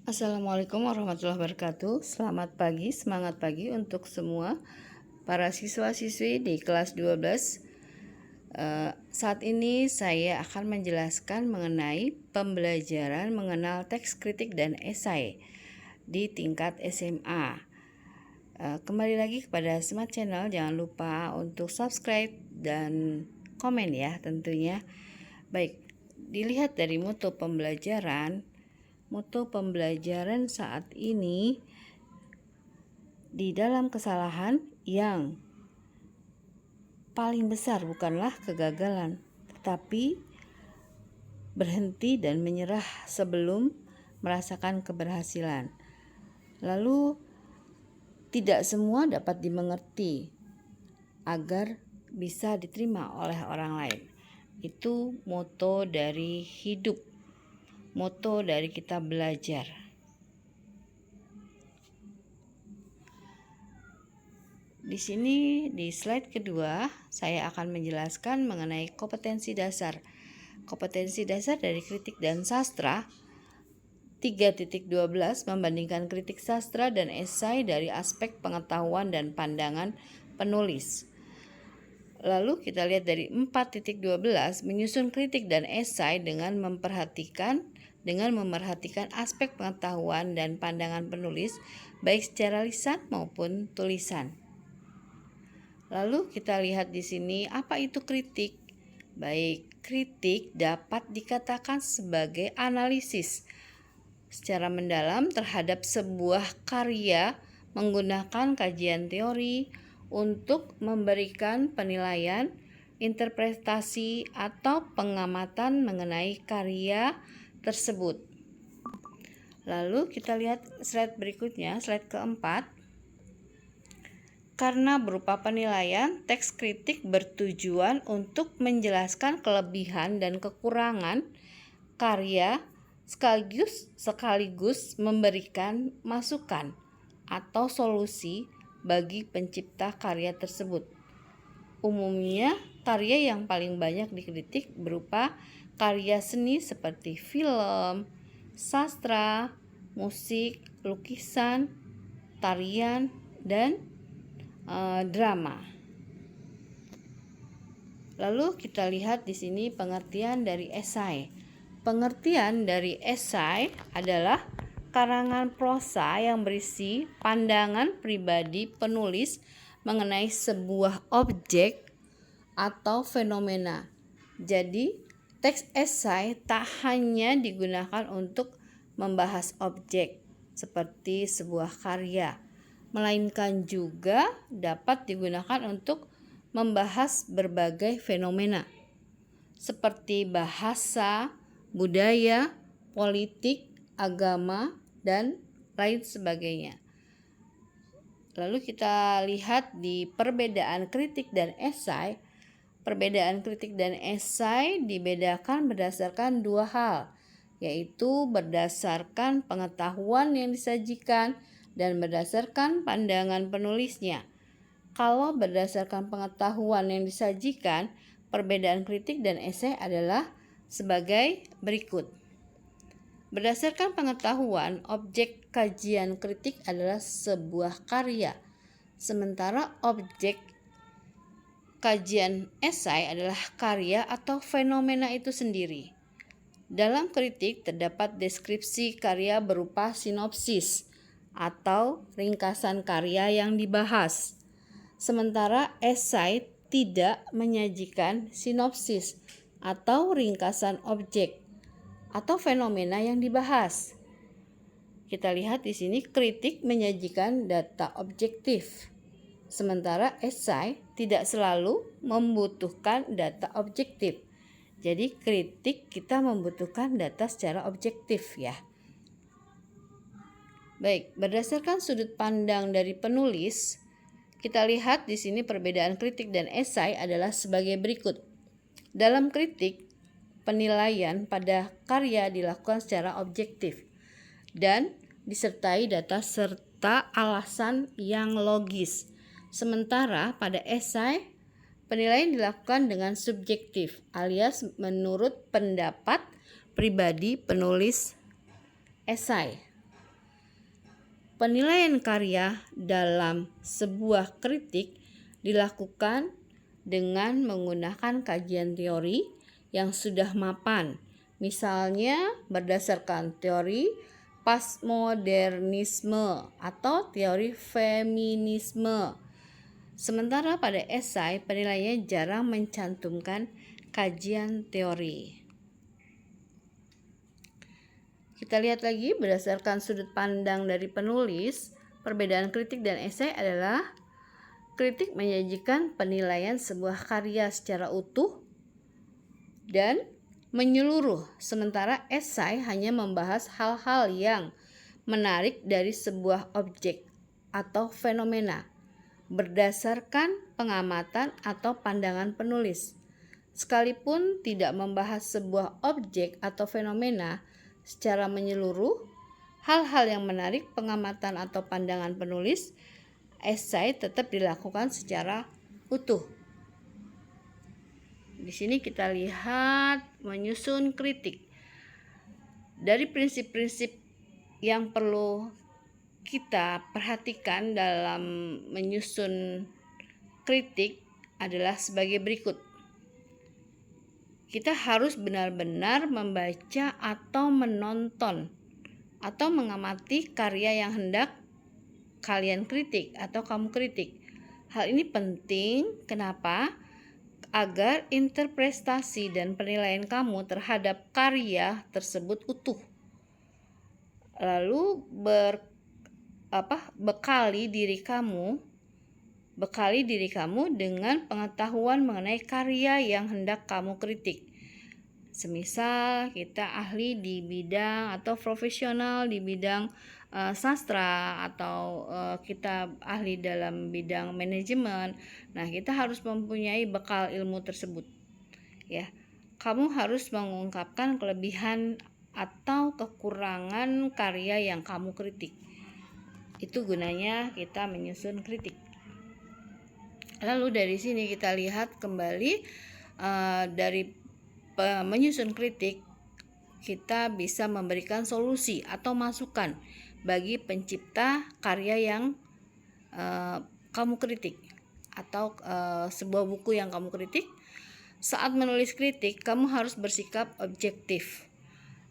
Assalamualaikum warahmatullahi wabarakatuh. Selamat pagi, semangat pagi untuk semua para siswa-siswi di kelas 12. Saat ini saya akan menjelaskan mengenai pembelajaran mengenal teks kritik dan esai di tingkat SMA. Kembali lagi kepada Smart Channel, jangan lupa untuk subscribe dan komen ya tentunya. Baik, dilihat dari mutu pembelajaran. Mutu pembelajaran saat ini di dalam kesalahan yang paling besar bukanlah kegagalan, tetapi berhenti dan menyerah sebelum merasakan keberhasilan. Lalu tidak semua dapat dimengerti agar bisa diterima oleh orang lain. Itu moto dari hidup, moto dari kita belajar. Di sini di slide kedua saya akan menjelaskan mengenai kompetensi dasar. Kompetensi dasar dari kritik dan sastra 3.12 membandingkan kritik sastra dan esai dari aspek pengetahuan dan pandangan penulis. Lalu kita lihat dari 4.12 menyusun kritik dan esai dengan memerhatikan aspek pengetahuan dan pandangan penulis baik secara lisan maupun tulisan. Lalu kita lihat di sini apa itu kritik. Baik, kritik dapat dikatakan sebagai analisis secara mendalam terhadap sebuah karya menggunakan kajian teori untuk memberikan penilaian, interpretasi, atau pengamatan mengenai karya tersebut. Lalu kita lihat slide berikutnya, slide keempat. Karena berupa penilaian, teks kritik bertujuan untuk menjelaskan kelebihan dan kekurangan karya sekaligus memberikan masukan atau solusi bagi pencipta karya tersebut. Umumnya, karya yang paling banyak dikritik berupa karya seni seperti film, sastra, musik, lukisan, tarian, dan drama. Lalu kita lihat di sini pengertian dari esai. Pengertian dari esai adalah karangan prosa yang berisi pandangan pribadi penulis mengenai sebuah objek atau fenomena. Jadi, teks esai tak hanya digunakan untuk membahas objek seperti sebuah karya, melainkan juga dapat digunakan untuk membahas berbagai fenomena seperti bahasa, budaya, politik, agama, dan lain sebagainya. Lalu kita lihat di perbedaan kritik dan esai. Perbedaan kritik dan esai dibedakan berdasarkan dua hal, yaitu berdasarkan pengetahuan yang disajikan dan berdasarkan pandangan penulisnya. Kalau berdasarkan pengetahuan yang disajikan, perbedaan kritik dan esai adalah sebagai berikut. Berdasarkan pengetahuan, objek kajian kritik adalah sebuah karya, sementara objek kajian esai adalah karya atau fenomena itu sendiri. Dalam kritik terdapat deskripsi karya berupa sinopsis atau ringkasan karya yang dibahas. Sementara esai tidak menyajikan sinopsis atau ringkasan objek atau fenomena yang dibahas. Kita lihat di sini kritik menyajikan data objektif, sementara esai tidak selalu membutuhkan data objektif. Jadi kritik kita membutuhkan data secara objektif ya. Baik, berdasarkan sudut pandang dari penulis, kita lihat di sini perbedaan kritik dan esai adalah sebagai berikut. Dalam kritik, penilaian pada karya dilakukan secara objektif dan disertai data serta alasan yang logis. Sementara pada esai, penilaian dilakukan dengan subjektif alias menurut pendapat pribadi penulis esai. Penilaian karya dalam sebuah kritik dilakukan dengan menggunakan kajian teori yang sudah mapan. Misalnya berdasarkan teori postmodernisme atau teori feminisme. Sementara pada esai, penilaian jarang mencantumkan kajian teori. Kita lihat lagi berdasarkan sudut pandang dari penulis, perbedaan kritik dan esai adalah kritik menyajikan penilaian sebuah karya secara utuh dan menyeluruh, sementara esai hanya membahas hal-hal yang menarik dari sebuah objek atau fenomena berdasarkan pengamatan atau pandangan penulis. Sekalipun tidak membahas sebuah objek atau fenomena secara menyeluruh, hal-hal yang menarik pengamatan atau pandangan penulis, esai tetap dilakukan secara utuh. Di sini kita lihat menyusun kritik. Dari prinsip-prinsip yang perlu kita perhatikan dalam menyusun kritik adalah sebagai berikut. Kita harus benar-benar membaca atau menonton atau mengamati karya yang hendak kalian kritik atau kamu kritik. Hal ini penting, kenapa? Agar interpretasi dan penilaian kamu terhadap karya tersebut utuh. Lalu bekali diri kamu dengan pengetahuan mengenai karya yang hendak kamu kritik. Semisal kita ahli di bidang atau profesional di bidang sastra atau kita ahli dalam bidang manajemen. Nah, kita harus mempunyai bekal ilmu tersebut. Ya. Kamu harus mengungkapkan kelebihan atau kekurangan karya yang kamu kritik. Itu gunanya kita menyusun kritik. Lalu dari sini kita lihat kembali dari menyusun kritik, kita bisa memberikan solusi atau masukan bagi pencipta karya yang kamu kritik atau sebuah buku yang kamu kritik. Saat menulis kritik, kamu harus bersikap objektif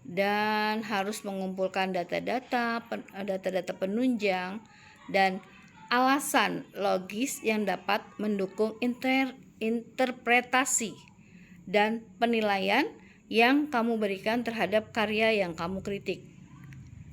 dan harus mengumpulkan data-data penunjang dan alasan logis yang dapat mendukung interpretasi dan penilaian yang kamu berikan terhadap karya yang kamu kritik.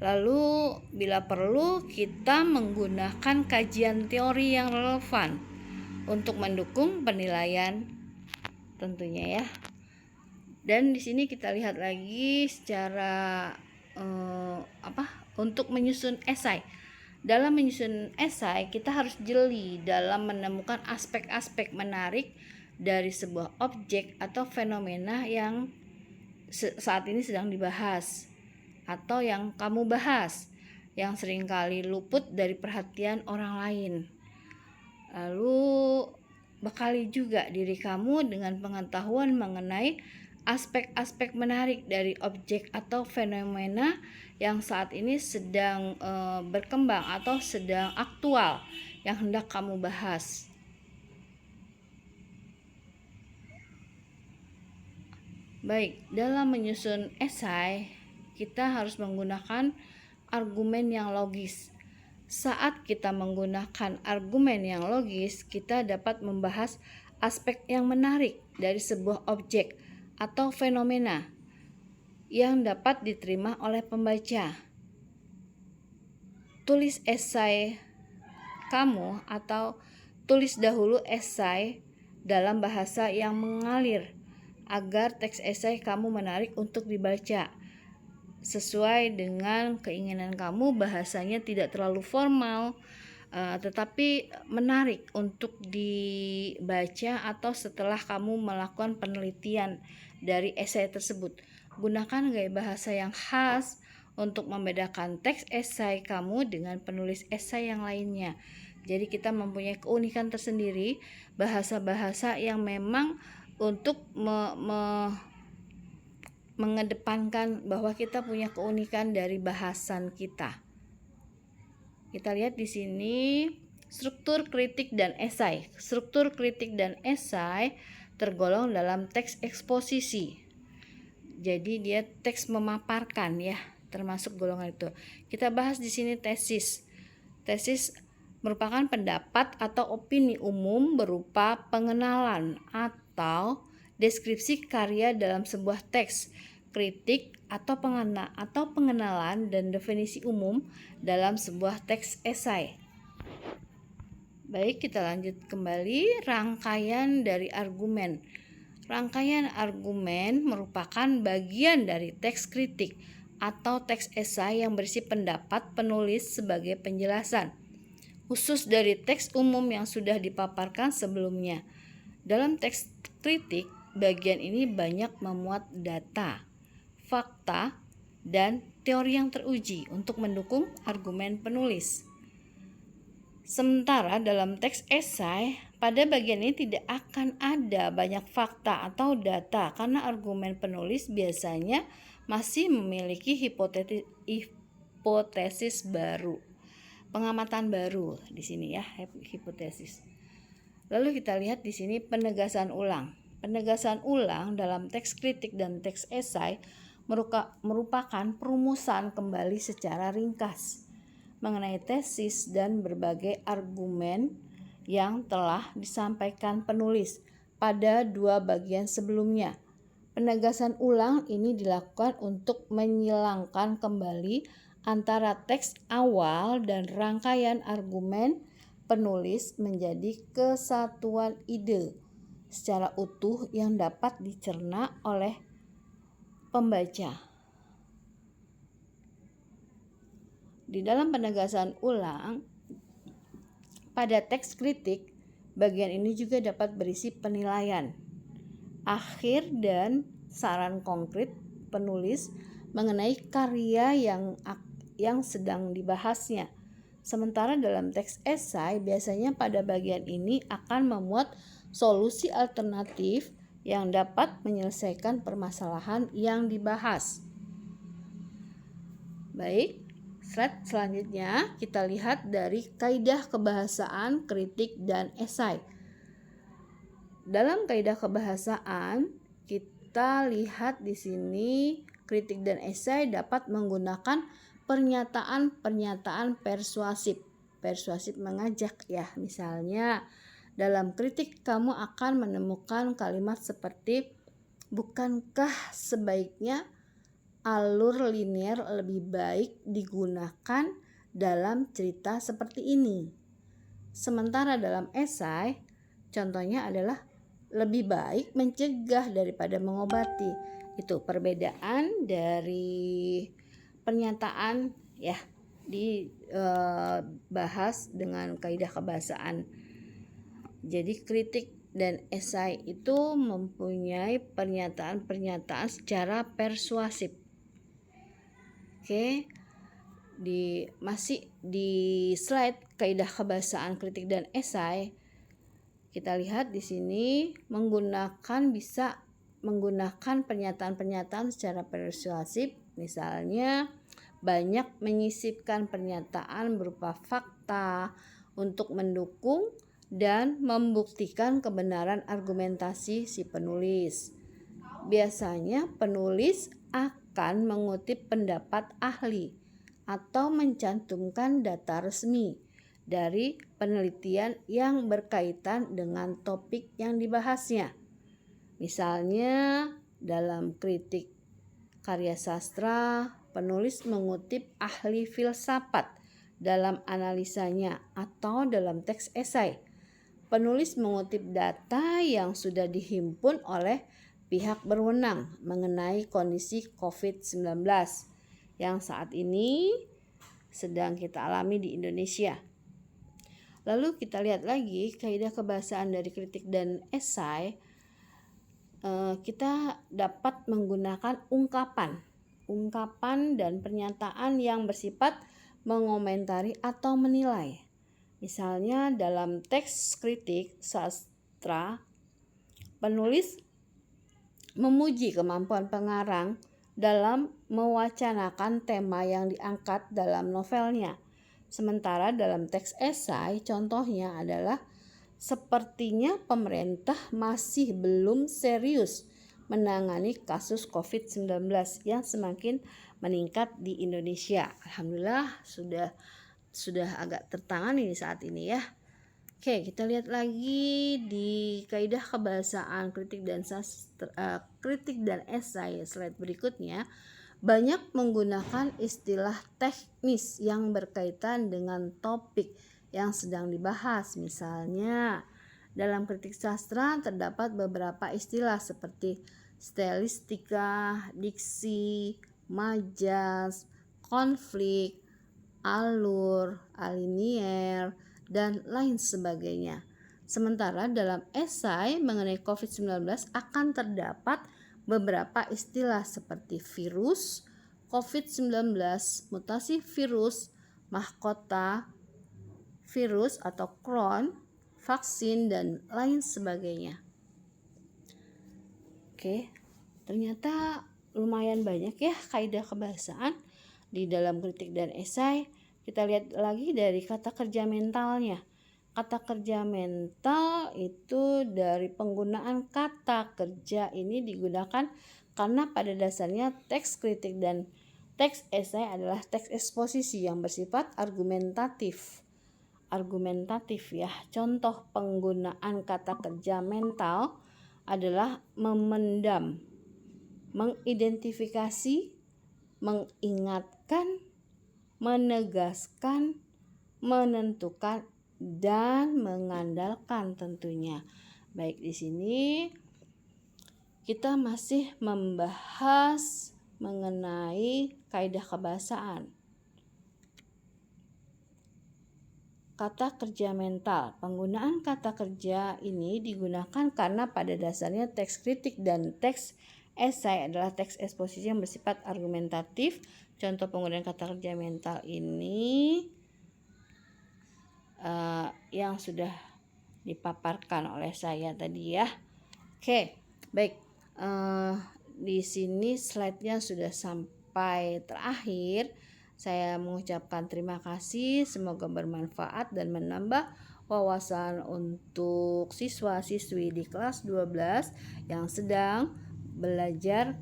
Lalu bila perlu kita menggunakan kajian teori yang relevan untuk mendukung penilaian tentunya ya. Dan di sini kita lihat lagi secara untuk menyusun esai. Dalam menyusun esai, kita harus jeli dalam menemukan aspek-aspek menarik dari sebuah objek atau fenomena yang saat ini sedang dibahas atau yang kamu bahas, yang seringkali luput dari perhatian orang lain. Lalu bekali juga diri kamu dengan pengetahuan mengenai aspek-aspek menarik dari objek atau fenomena yang saat ini sedang berkembang atau sedang aktual yang hendak kamu bahas. Baik, dalam menyusun esai kita harus menggunakan argumen yang logis. Saat kita menggunakan argumen yang logis, kita dapat membahas aspek yang menarik dari sebuah objek atau fenomena yang dapat diterima oleh pembaca. Tulis esai kamu atau tulis dahulu esai dalam bahasa yang mengalir agar teks esai kamu menarik untuk dibaca. Sesuai dengan keinginan kamu, bahasanya tidak terlalu formal, tetapi menarik untuk dibaca atau setelah kamu melakukan penelitian dari esai tersebut. Gunakan gaya bahasa yang khas untuk membedakan teks esai kamu dengan penulis esai yang lainnya. Jadi kita mempunyai keunikan tersendiri, bahasa-bahasa yang memang untuk mengedepankan bahwa kita punya keunikan dari bahasan kita. Kita lihat di sini struktur kritik dan esai. Struktur kritik dan esai tergolong dalam teks eksposisi. Jadi dia teks memaparkan ya, termasuk golongan itu. Kita bahas di sini tesis. Tesis merupakan pendapat atau opini umum berupa pengenalan atau deskripsi karya dalam sebuah teks, kritik atau pengenalan dan definisi umum dalam sebuah teks esai. Baik, kita lanjut kembali rangkaian dari argumen. Rangkaian argumen merupakan bagian dari teks kritik atau teks esai yang berisi pendapat penulis sebagai penjelasan khusus dari teks umum yang sudah dipaparkan sebelumnya. Dalam teks kritik, bagian ini banyak memuat data, fakta, dan teori yang teruji untuk mendukung argumen penulis. Sementara dalam teks esai, pada bagian ini tidak akan ada banyak fakta atau data karena argumen penulis biasanya masih memiliki hipotesis baru. Pengamatan baru di sini ya, hipotesis. Lalu kita lihat di sini penegasan ulang. Penegasan ulang dalam teks kritik dan teks esai merupakan perumusan kembali secara ringkas mengenai tesis dan berbagai argumen yang telah disampaikan penulis pada dua bagian sebelumnya. Penegasan ulang ini dilakukan untuk menyilangkan kembali antara teks awal dan rangkaian argumen penulis menjadi kesatuan ide secara utuh yang dapat dicerna oleh pembaca. Di dalam penegasan ulang, pada teks kritik, bagian ini juga dapat berisi penilaian akhir dan saran konkret penulis mengenai karya yang sedang dibahasnya. Sementara dalam teks esai, biasanya pada bagian ini akan memuat solusi alternatif yang dapat menyelesaikan permasalahan yang dibahas. Baik, slide selanjutnya kita lihat dari kaidah kebahasaan, kritik, dan esai. Dalam kaidah kebahasaan, kita lihat di sini kritik dan esai dapat menggunakan pernyataan-pernyataan persuasif. Persuasif mengajak ya. Misalnya dalam kritik kamu akan menemukan kalimat seperti, bukankah sebaiknya alur linear lebih baik digunakan dalam cerita seperti ini. Sementara dalam esai, contohnya adalah lebih baik mencegah daripada mengobati. Itu perbedaan dari pernyataan ya dibahas dengan kaidah kebahasaan. Jadi kritik dan esai itu mempunyai pernyataan-pernyataan secara persuasif. Oke. Masih di slide kaidah kebahasaan, kritik dan esai. Kita lihat di sini bisa menggunakan pernyataan-pernyataan secara persuasif, misalnya banyak menyisipkan pernyataan berupa fakta untuk mendukung dan membuktikan kebenaran argumentasi si penulis. Biasanya penulis akan mengutip pendapat ahli atau mencantumkan data resmi dari penelitian yang berkaitan dengan topik yang dibahasnya. Misalnya dalam kritik karya sastra, penulis mengutip ahli filsafat dalam analisanya, atau dalam teks esai, penulis mengutip data yang sudah dihimpun oleh pihak berwenang mengenai kondisi COVID-19 yang saat ini sedang kita alami di Indonesia. Lalu kita lihat lagi kaidah kebahasaan dari kritik dan esai. Kita dapat menggunakan ungkapan dan pernyataan yang bersifat mengomentari atau menilai. Misalnya dalam teks kritik sastra, penulis memuji kemampuan pengarang dalam mewacanakan tema yang diangkat dalam novelnya. Sementara dalam teks esai contohnya adalah sepertinya pemerintah masih belum serius menangani kasus COVID-19 yang semakin meningkat di Indonesia. Alhamdulillah sudah agak tertangani saat ini ya. Oke, kita lihat lagi di kaidah kebahasaan kritik dan esai slide berikutnya. Banyak menggunakan istilah teknis yang berkaitan dengan topik yang sedang dibahas. Misalnya, dalam kritik sastra terdapat beberapa istilah seperti stilistika, diksi, majas, konflik, alur, alinier, dan lain sebagainya. Sementara dalam esai mengenai COVID-19 akan terdapat beberapa istilah seperti virus, COVID-19, mutasi virus, mahkota virus atau clone, vaksin, dan lain sebagainya. Oke, ternyata lumayan banyak ya kaidah kebahasaan di dalam kritik dan esai. Kita lihat lagi dari kata kerja mentalnya. Kata kerja mental itu dari penggunaan kata kerja ini digunakan karena pada dasarnya teks kritik dan teks esai adalah teks eksposisi yang bersifat argumentatif ya. Contoh penggunaan kata kerja mental adalah memendam, mengidentifikasi, mengingatkan, menegaskan, menentukan, dan mengandalkan tentunya. Baik, di sini kita masih membahas mengenai kaidah kebahasaan. Kata kerja mental. Penggunaan kata kerja ini digunakan karena pada dasarnya teks kritik dan teks esai adalah teks eksposisi yang bersifat argumentatif. Contoh penggunaan kata kerja mental ini yang sudah dipaparkan oleh saya tadi ya. Oke, baik. Di sini slide-nya sudah sampai terakhir. Saya mengucapkan terima kasih, semoga bermanfaat dan menambah wawasan untuk siswa-siswi di kelas 12 yang sedang belajar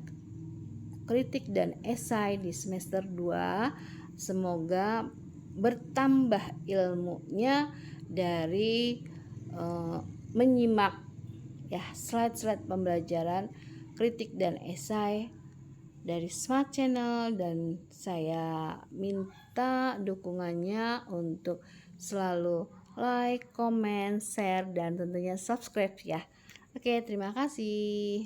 kritik dan esai di semester 2. Semoga bertambah ilmunya dari menyimak ya slide-slide pembelajaran kritik dan esai dari Smart Channel, dan saya minta dukungannya untuk selalu like, comment, share, dan tentunya subscribe ya. Oke, terima kasih.